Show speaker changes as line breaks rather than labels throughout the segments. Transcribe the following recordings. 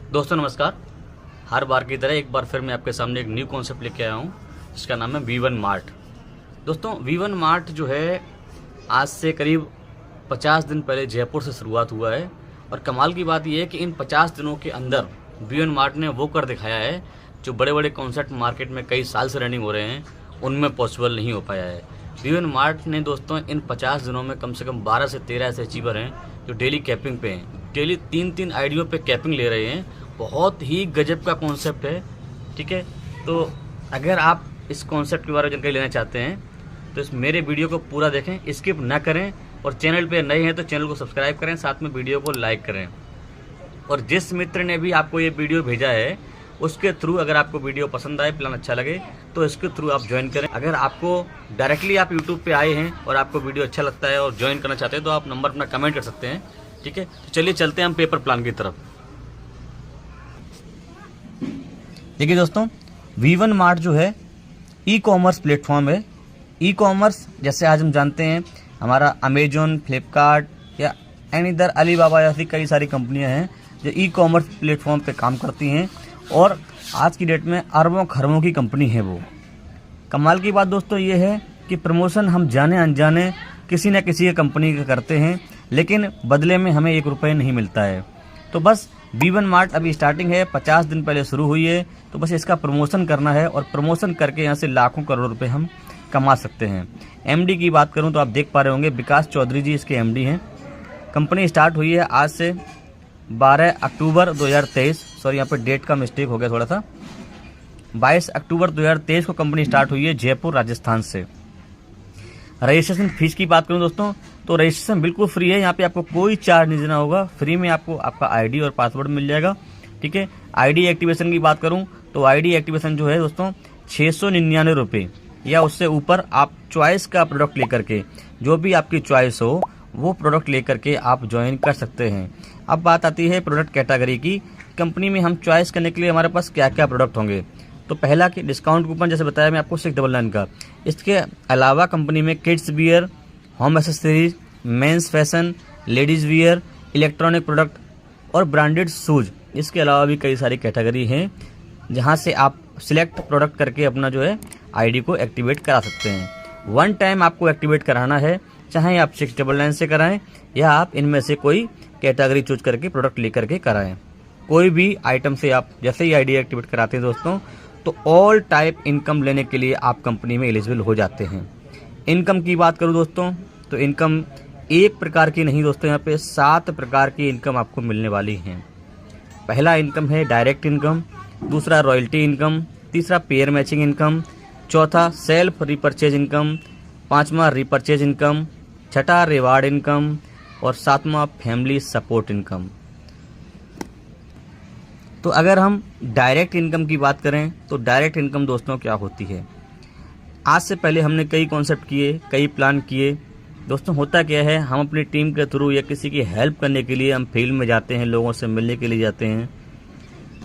दोस्तों नमस्कार। हर बार की तरह एक बार फिर मैं आपके सामने एक न्यू कॉन्सेप्ट लेके आया हूँ जिसका नाम है V1 मार्ट। दोस्तों V1 मार्ट जो है आज से करीब 50 दिन पहले जयपुर से शुरुआत हुआ है और कमाल की बात यह है कि इन 50 दिनों के अंदर V1 मार्ट ने वो कर दिखाया है जो बड़े बड़े कॉन्सेप्ट मार्केट में कई साल से रनिंग हो रहे हैं उनमें पॉसिबल नहीं हो पाया है। V1 मार्ट ने दोस्तों इन 50 दिनों में कम से कम 12 से 13 ऐसे अचीवर हैं जो डेली कैपिंग पे हैं, डेली 3-3 आईडियों पे कैपिंग ले रहे हैं। बहुत ही गजब का कॉन्सेप्ट है, ठीक है। तो अगर आप इस कॉन्सेप्ट के बारे में जानकारी लेना चाहते हैं तो इस मेरे वीडियो को पूरा देखें, स्किप ना करें और चैनल पे नए हैं तो चैनल को सब्सक्राइब करें, साथ में वीडियो को लाइक करें। और जिस मित्र ने भी आपको ये वीडियो भेजा है उसके थ्रू अगर आपको वीडियो पसंद आए, प्लान अच्छा लगे तो इसके थ्रू आप ज्वाइन करें। अगर आपको डायरेक्टली आप यूट्यूब पे आए हैं और आपको वीडियो अच्छा लगता है और ज्वाइन करना चाहते हैं तो आप नंबर अपना कमेंट कर सकते हैं, ठीक है। तो चलिए चलते हैं हम पेपर प्लान की तरफ। देखिए दोस्तों, V1 मार्ट जो है ई कॉमर्स प्लेटफॉर्म है। ई कॉमर्स जैसे आज हम जानते हैं हमारा अमेजोन, फ्लिपकार्ट या एनी अदर अलीबाबा जैसी कई सारी कंपनियां हैं जो ई कॉमर्स प्लेटफॉर्म पे काम करती हैं और आज की डेट में अरबों खरबों की कंपनी है वो। कमाल की बात दोस्तों ये है कि प्रमोशन हम जाने अनजाने किसी न किसी कंपनी का करते हैं लेकिन बदले में हमें 1 रुपये नहीं मिलता है। तो बस V1 मार्ट अभी स्टार्टिंग है, 50 दिन पहले शुरू हुई है, तो बस इसका प्रमोशन करना है और प्रमोशन करके यहाँ से लाखों करोड़ रुपए हम कमा सकते हैं। MD की बात करूँ तो आप देख पा रहे होंगे विकास चौधरी जी इसके MD हैं। कंपनी स्टार्ट हुई है आज से 12 अक्टूबर 2023, सॉरी यहाँ पर डेट का मिस्टेक हो गया थोड़ा सा, 22 अक्टूबर 2023 को कंपनी स्टार्ट हुई है जयपुर राजस्थान से। रजिस्ट्रेशन फीस की बात करूं दोस्तों तो रजिस्ट्रेशन बिल्कुल फ्री है, यहाँ पे आपको कोई चार्ज नहीं देना होगा, फ्री में आपको आपका आईडी और पासवर्ड मिल जाएगा, ठीक है। आईडी एक्टिवेशन की बात करूं तो आईडी एक्टिवेशन जो है दोस्तों 699 रुपये या उससे ऊपर आप चॉइस का प्रोडक्ट लेकर के, जो भी आपकी चॉइस हो वो प्रोडक्ट लेकर के आप ज्वाइन कर सकते हैं। अब बात आती है प्रोडक्ट कैटेगरी की। कंपनी में हम चॉइस करने के लिए हमारे पास क्या क्या प्रोडक्ट होंगे, तो पहला कि डिस्काउंट कूपन जैसे बताया मैं आपको 699 का। इसके अलावा कंपनी में kids wear, home accessories, mains fashion, ladies wear, electronic product और ब्रांडेड शूज़, इसके अलावा भी कई सारी कैटेगरी हैं जहां से आप सिलेक्ट प्रोडक्ट करके अपना जो है आईडी को एक्टिवेट करा सकते हैं। 1 टाइम आपको एक्टिवेट कराना है, चाहे आप 699 से कराएं या आप इनमें से कोई कैटेगरी चूज करके प्रोडक्ट लेकर के कराएं। कोई भी आइटम से आप जैसे ही आईडी एक्टिवेट कराते हैं दोस्तों तो ऑल टाइप इनकम लेने के लिए आप कंपनी में एलिजिबल हो जाते हैं। इनकम की बात करूं दोस्तों तो इनकम एक प्रकार की नहीं दोस्तों, यहाँ पे 7 प्रकार की इनकम आपको मिलने वाली हैं। पहला इनकम है डायरेक्ट इनकम, दूसरा रॉयल्टी इनकम, तीसरा पेयर मैचिंग इनकम, चौथा सेल्फ रिपर्चेज इनकम, 5वां रिपर्चेज इनकम, छठा रिवार्ड इनकम और 7वां फैमिली सपोर्ट इनकम। तो अगर हम डायरेक्ट इनकम की बात करें तो डायरेक्ट इनकम दोस्तों क्या होती है। आज से पहले हमने कई कॉन्सेप्ट किए, कई प्लान किए दोस्तों। होता क्या है, हम अपनी टीम के थ्रू या किसी की हेल्प करने के लिए हम फील्ड में जाते हैं, लोगों से मिलने के लिए जाते हैं।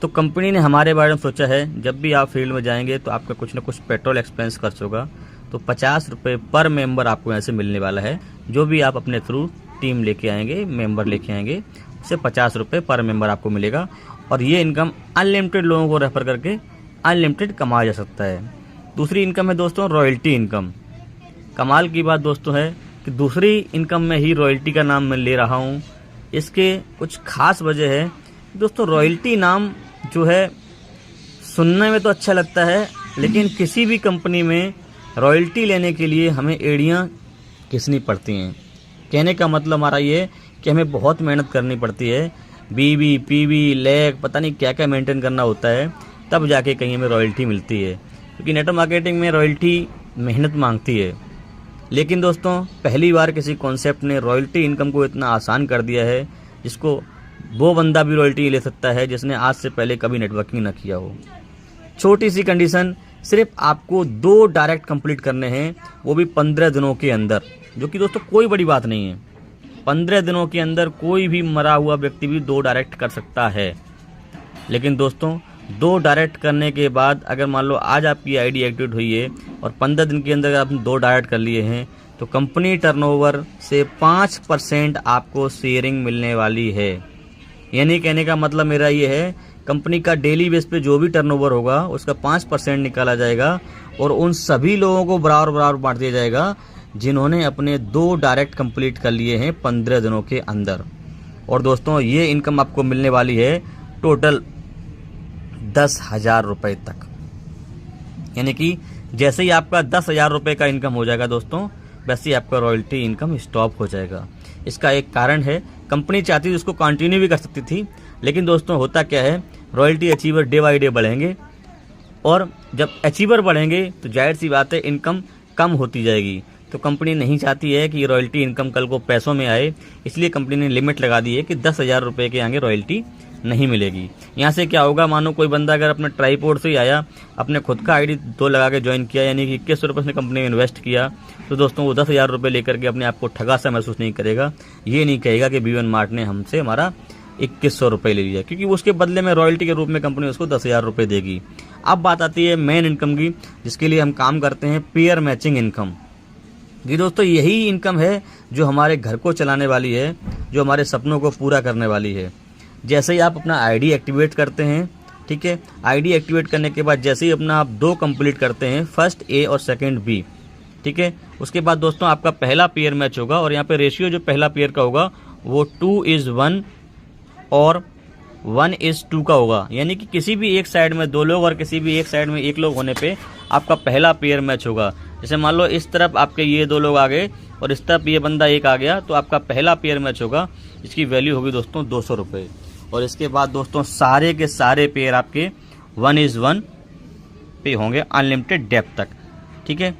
तो कंपनी ने हमारे बारे में सोचा है जब भी आप फील्ड में जाएंगे तो आपका कुछ ना कुछ पेट्रोल एक्सपेंस खर्च होगा, तो 50 रुपये पर मेंबर आपको यहाँ से मिलने वाला है। जो भी आप अपने थ्रू टीम लेके आएंगे, मेंबर लेके आएंगे, उससे 50 रुपये पर मेंबर आपको मिलेगा और ये इनकम अनलिमिटेड लोगों को रेफर करके अनलिमिटेड कमाया जा सकता है। दूसरी इनकम है दोस्तों रॉयल्टी इनकम। कमाल की बात दोस्तों है कि दूसरी इनकम में ही रॉयल्टी का नाम मैं ले रहा हूँ। इसके कुछ खास वजह है दोस्तों। रॉयल्टी नाम जो है सुनने में तो अच्छा लगता है लेकिन किसी भी कंपनी में रॉयल्टी लेने के लिए हमें एड़ियाँ घिसनी पड़ती हैं। कहने का मतलब हमारा ये कि हमें बहुत मेहनत करनी पड़ती है, बीवी, पीवी, लैग, पता नहीं क्या क्या मेंटेन करना होता है, तब जाके कहीं हमें रॉयल्टी मिलती है। क्योंकि नेटवर्क मार्केटिंग में रॉयल्टी मेहनत मांगती है। लेकिन दोस्तों पहली बार किसी कॉन्सेप्ट ने रॉयल्टी इनकम को इतना आसान कर दिया है जिसको वो बंदा भी रॉयल्टी ले सकता है जिसने आज से पहले कभी नेटवर्किंग ना किया हो। छोटी सी कंडीशन, सिर्फ आपको 2 डायरेक्ट कंप्लीट करने हैं, वो भी 15 दिनों के अंदर, जो कि दोस्तों कोई बड़ी बात नहीं है। 15 दिनों के अंदर कोई भी मरा हुआ व्यक्ति भी 2 डायरेक्ट कर सकता है। लेकिन दोस्तों 2 डायरेक्ट करने के बाद अगर मान लो आज आपकी आईडी एक्टिवेट हुई है और 15 दिन के अंदर अगर आपने 2 डायरेक्ट कर लिए हैं तो कंपनी टर्नओवर से 5% आपको शेयरिंग मिलने वाली है। यानी कहने का मतलब मेरा ये है कंपनी का डेली बेस पे जो भी टर्नओवर होगा उसका 5% निकाला जाएगा और उन सभी लोगों को बराबर बराबर बांट दिया जाएगा जिन्होंने अपने 2 डायरेक्ट कंप्लीट कर लिए हैं 15 दिनों के अंदर। और दोस्तों ये इनकम आपको मिलने वाली है टोटल 10,000 रुपये तक। यानी कि जैसे ही आपका 10,000 रुपये का इनकम हो जाएगा दोस्तों, वैसे ही आपका रॉयल्टी इनकम स्टॉप हो जाएगा। इसका एक कारण है, कंपनी चाहती थी उसको कंटिन्यू भी कर सकती थी, लेकिन दोस्तों होता क्या है, royalty achiever day by day बढ़ेंगे और जब अचीवर बढ़ेंगे तो जाहिर सी बात है इनकम कम होती जाएगी। तो कंपनी नहीं चाहती है कि रॉयल्टी इनकम कल को पैसों में आए, इसलिए कंपनी ने लिमिट लगा दी है कि 10,000 रुपये के आगे रॉयल्टी नहीं मिलेगी। यहाँ से क्या होगा, मानो कोई बंदा अगर अपने ट्राईपोर्ट से ही आया, अपने खुद का आईडी 2 लगा के ज्वाइन किया, यानी कि 2100 रुपये उसने कंपनी में इन्वेस्ट किया, तो दोस्तों वो 10,000 रुपये लेकर के अपने आप को ठगा सा महसूस नहीं करेगा। ये नहीं कहेगा कि B1 मार्ट ने हमसे हमारा 2100 रुपये ले लिया, क्योंकि उसके बदले में रॉयल्टी के रूप में कंपनी उसको 10,000 रुपये देगी। अब बात आती है मेन इनकम की, जिसके लिए हम काम करते हैं, पेयर मैचिंग इनकम। जी दोस्तों, यही इनकम है जो हमारे घर को चलाने वाली है, जो हमारे सपनों को पूरा करने वाली है। जैसे ही आप अपना आईडी एक्टिवेट करते हैं, ठीक है, आईडी एक्टिवेट करने के बाद जैसे ही अपना आप 2 कंप्लीट करते हैं, फर्स्ट A और सेकंड B, ठीक है, उसके बाद दोस्तों आपका पहला पेयर मैच होगा और यहाँ पे रेशियो जो पहला पेयर का होगा वो 2:1 और 1:2 का होगा। यानी कि किसी भी एक साइड में 2 लोग और किसी भी एक साइड में 1 लोग होने पे आपका पहला पेयर मैच होगा। जैसे मान लो इस तरफ आपके ये 2 लोग आ गए और इस तरफ ये बंदा 1 आ गया, तो आपका पहला पेयर मैच होगा, इसकी वैल्यू होगी दोस्तों 200 रुपये। और इसके बाद दोस्तों सारे के सारे पेयर आपके 1:1 पे होंगे अनलिमिटेड डेप्थ तक, ठीक है,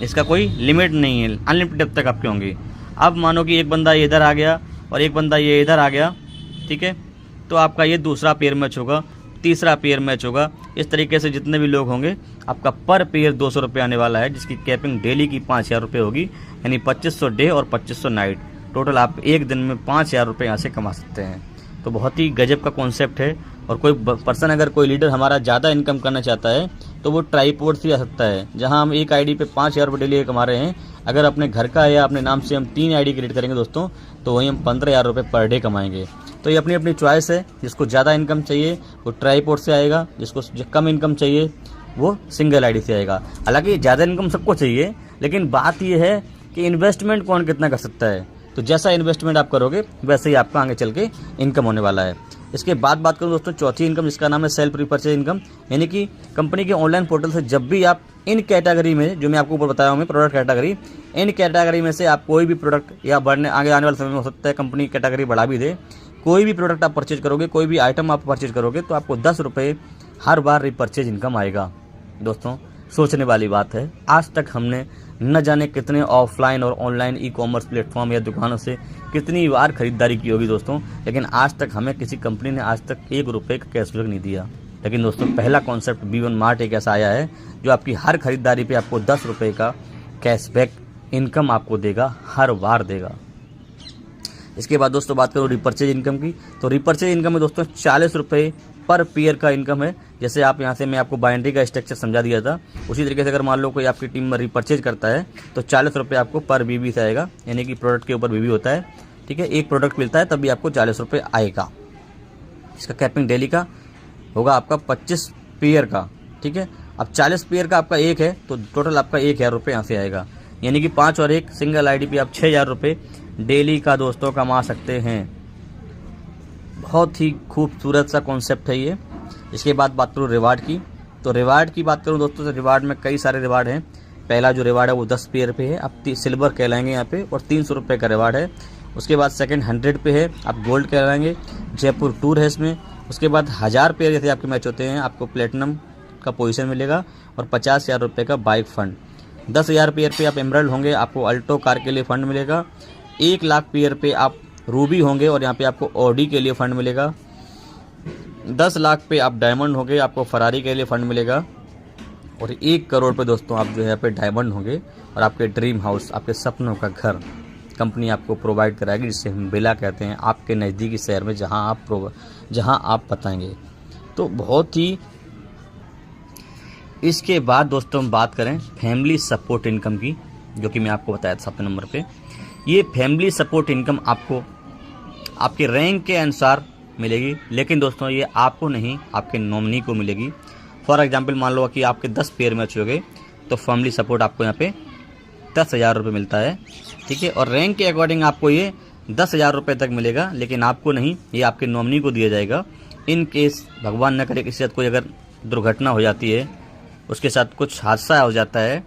इसका कोई लिमिट नहीं है, अनलिमिटेड डेप्थ तक आपके होंगे। अब मानो कि एक बंदा ये इधर आ गया और एक बंदा ये इधर आ गया, ठीक है, तो आपका ये दूसरा पेयर मैच होगा, तीसरा पेयर मैच होगा। इस तरीके से जितने भी लोग होंगे आपका पर पेयर 200 रुपये आने वाला है, जिसकी कैपिंग डेली की 5,000 रुपये होगी, यानी 2500 डे और 2500 नाइट। टोटल आप एक दिन में 5,000 रुपये यहाँ से कमा सकते हैं। तो बहुत ही गजब का कॉन्सेप्ट है। और कोई पर्सन, अगर कोई लीडर हमारा ज़्यादा इनकम करना चाहता है तो वो ट्राईपोर्ट से आ सकता है, जहाँ हम एक आईडी पे 5,000 रुपये डेली कमा रहे हैं। अगर अपने घर का या अपने नाम से हम 3 आईडी क्रिएट करेंगे दोस्तों, तो वहीं हम 15,000 रुपये पर डे कमाएंगे। तो ये अपनी अपनी चॉइस है, जिसको ज़्यादा इनकम चाहिए वो ट्राईपोर्ट से आएगा, जिसको कम इनकम चाहिए वो सिंगल आईडी से आएगा। हालांकि ज़्यादा इनकम सबको चाहिए, लेकिन बात ये है कि इन्वेस्टमेंट कौन कितना कर सकता है। तो जैसा इन्वेस्टमेंट आप करोगे वैसे ही आपका आगे चल के इनकम होने वाला है। इसके बाद बात करूं दोस्तों चौथी इनकम, जिसका नाम है सेल्फ रिपर्चेज इनकम। यानी कि कंपनी के ऑनलाइन पोर्टल से जब भी आप इन कैटेगरी में, जो मैं आपको ऊपर बताया हूँ प्रोडक्ट कैटेगरी, इन कैटेगरी में से आप कोई भी प्रोडक्ट, या बढ़ने आगे आने वाले समय में हो सकता है कंपनी कैटेगरी बढ़ा भी दे, कोई भी प्रोडक्ट आप परचेज करोगे, कोई भी आइटम आप परचेज करोगे, तो आपको 10 रुपये हर बार रिपर्चेज इनकम आएगा। दोस्तों सोचने वाली बात है, आज तक हमने न जाने कितने ऑफलाइन और ऑनलाइन ई-कॉमर्स प्लेटफॉर्म या दुकानों से कितनी बार खरीदारी की होगी दोस्तों, लेकिन आज तक हमें किसी कंपनी ने आज तक 1 रुपये का कैशबैक नहीं दिया। लेकिन दोस्तों पहला कॉन्सेप्ट B1 मार्ट एक ऐसा आया है जो आपकी हर खरीदारी पे आपको 10 रुपये का कैशबैक इनकम आपको देगा, हर बार देगा। इसके बाद दोस्तों बात करूँ रिपर्चेज इनकम की, तो रिपर्चेज इनकम में दोस्तों 40 रुपये पर पेयर का इनकम है। जैसे आप यहाँ से, मैं आपको बाइनरी का स्ट्रक्चर समझा दिया था, उसी तरीके से अगर मान लो कोई आपकी टीम में रिपर्चेज करता है तो 40 रुपये आपको पर BB से आएगा, यानी कि प्रोडक्ट के ऊपर BB होता है, ठीक है, एक प्रोडक्ट मिलता है तभी आपको 40 रुपये आएगा। इसका कैपिंग डेली का होगा आपका 25 पेयर का, ठीक है। अब 40 पेयर का आपका एक है तो टोटल आपका 1,000 रुपये यहाँ से आएगा, यानी कि 5 और 1 सिंगल आईडी पे आप 6,000 रुपये डेली का दोस्तों कमा सकते हैं। बहुत ही खूबसूरत सा कॉन्सेप्ट है ये। इसके बाद बात करूँ रिवार्ड की, तो रिवार्ड की बात करूँ दोस्तों, तो रिवार्ड में कई सारे रिवार्ड हैं। पहला जो रिवार्ड है वो 10 पेयर पे है, आप सिल्वर कहलाएंगे यहाँ पे, और 300 रुपये का रिवार्ड है। उसके बाद सेकंड 100 पे है, आप गोल्ड कहलाएंगे, जयपुर टूर है इसमें। उसके बाद 1000 पेयर जैसे आपके मैच होते हैं, आपको प्लेटिनम का पोजीशन मिलेगा, और 50,000 रुपये का बाइक फंड। 10,000 पेयर पे आप एमरल्ड होंगे, आपको अल्टो कार के लिए फंड मिलेगा। 1 लाख पेयर पे आप रूबी होंगे और यहाँ पे आपको ऑडी के लिए फंड मिलेगा। 10 लाख पे आप डायमंड होंगे, आपको फरारी के लिए फंड मिलेगा। और 1 करोड़ पे दोस्तों आप जो है यहाँ पे डायमंड होंगे और आपके ड्रीम हाउस, आपके सपनों का घर कंपनी आपको प्रोवाइड कराएगी, जिसे हम विला कहते हैं, आपके नज़दीकी शहर में जहाँ आप बताएंगे। तो बहुत ही। इसके बाद दोस्तों हम बात करें फैमिली सपोर्ट इनकम की, जो कि मैं आपको बताया था 7 नंबर पे। ये फैमिली सपोर्ट इनकम आपको आपके रैंक के अनुसार मिलेगी, लेकिन दोस्तों ये आपको नहीं, आपके नॉमिनी को मिलेगी। फॉर एग्जांपल मान लो कि आपके 10 पेयर मैच हो गए तो फैमिली सपोर्ट आपको यहाँ पे 10,000 रुपये मिलता है, ठीक है। और रैंक के अकॉर्डिंग आपको ये 10,000 रुपये तक मिलेगा, लेकिन आपको नहीं, ये आपके नॉमिनी को दिया जाएगा। इन केस भगवान न करे किसी साथ कोई अगर दुर्घटना हो जाती है, उसके साथ कुछ हादसा हो जाता है,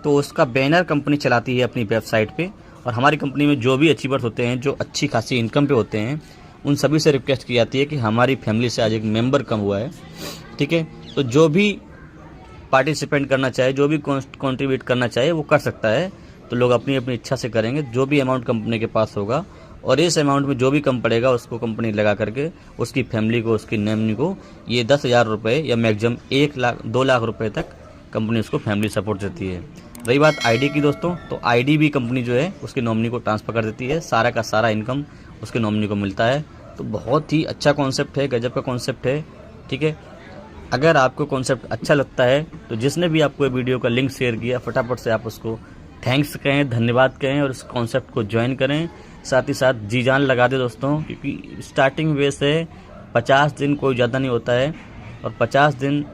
तो उसका बैनर कंपनी चलाती है अपनी वेबसाइट पे। और हमारी कंपनी में जो भी अचीवर्स होते हैं, जो अच्छी खासी इनकम पे होते हैं, उन सभी से रिक्वेस्ट की जाती है कि हमारी फैमिली से आज एक मेंबर कम हुआ है, ठीक है। तो जो भी पार्टिसिपेंट करना चाहे, जो भी कंट्रीब्यूट करना चाहे वो कर सकता है। तो लोग अपनी अपनी इच्छा से करेंगे, जो भी अमाउंट कंपनी के पास होगा, और इस अमाउंट में जो भी कम पड़ेगा उसको कंपनी लगा करके उसकी फैमिली को, उसकी नॉमिनी को ये 10,000 रुपये या मैक्सिमम 1 लाख 2 लाख रुपए तक कंपनी उसको फैमिली सपोर्ट देती है। रही बात आईडी की दोस्तों, तो आईडी भी कंपनी जो है उसकी नॉमिनी को ट्रांसफ़र कर देती है, सारा का सारा इनकम उसके नॉमिनी को मिलता है। तो बहुत ही अच्छा कॉन्सेप्ट है, गजब का कॉन्सेप्ट है, ठीक है। अगर आपको कॉन्सेप्ट अच्छा लगता है तो जिसने भी आपको ये वीडियो का लिंक शेयर किया, फटाफट से आप उसको थैंक्स कहें, धन्यवाद कहें और इस कॉन्सेप्ट को ज्वाइन करें। साथ ही साथ जी जान लगा दे दोस्तों, क्योंकि स्टार्टिंग वे से 50 दिन कोई ज़्यादा नहीं होता है, और 50 दिन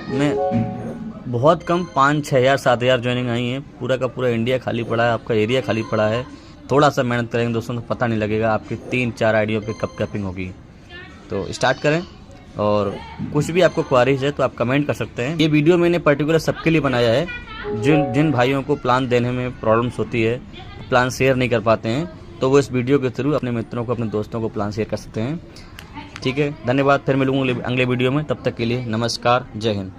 में बहुत कम 5-6 हज़ार 7 हज़ार ज्वाइनिंग आई है। पूरा का पूरा इंडिया खाली पड़ा है, आपका एरिया खाली पड़ा है। थोड़ा सा मेहनत करेंगे दोस्तों तो पता नहीं लगेगा आपकी 3-4 आईडियों पे कब कैपिंग होगी। तो स्टार्ट करें, और कुछ भी आपको क्वारीज है तो आप कमेंट कर सकते हैं। ये वीडियो मैंने पर्टिकुलर सबके लिए बनाया है, जिन भाइयों को प्लान देने में प्रॉब्लम्स होती है, प्लान शेयर नहीं कर पाते हैं, तो वो इस वीडियो के थ्रू अपने मित्रों को, अपने दोस्तों को प्लान शेयर कर सकते हैं, ठीक है। धन्यवाद, फिर मिलूंगा अगले वीडियो में, तब तक के लिए नमस्कार, जय हिंद।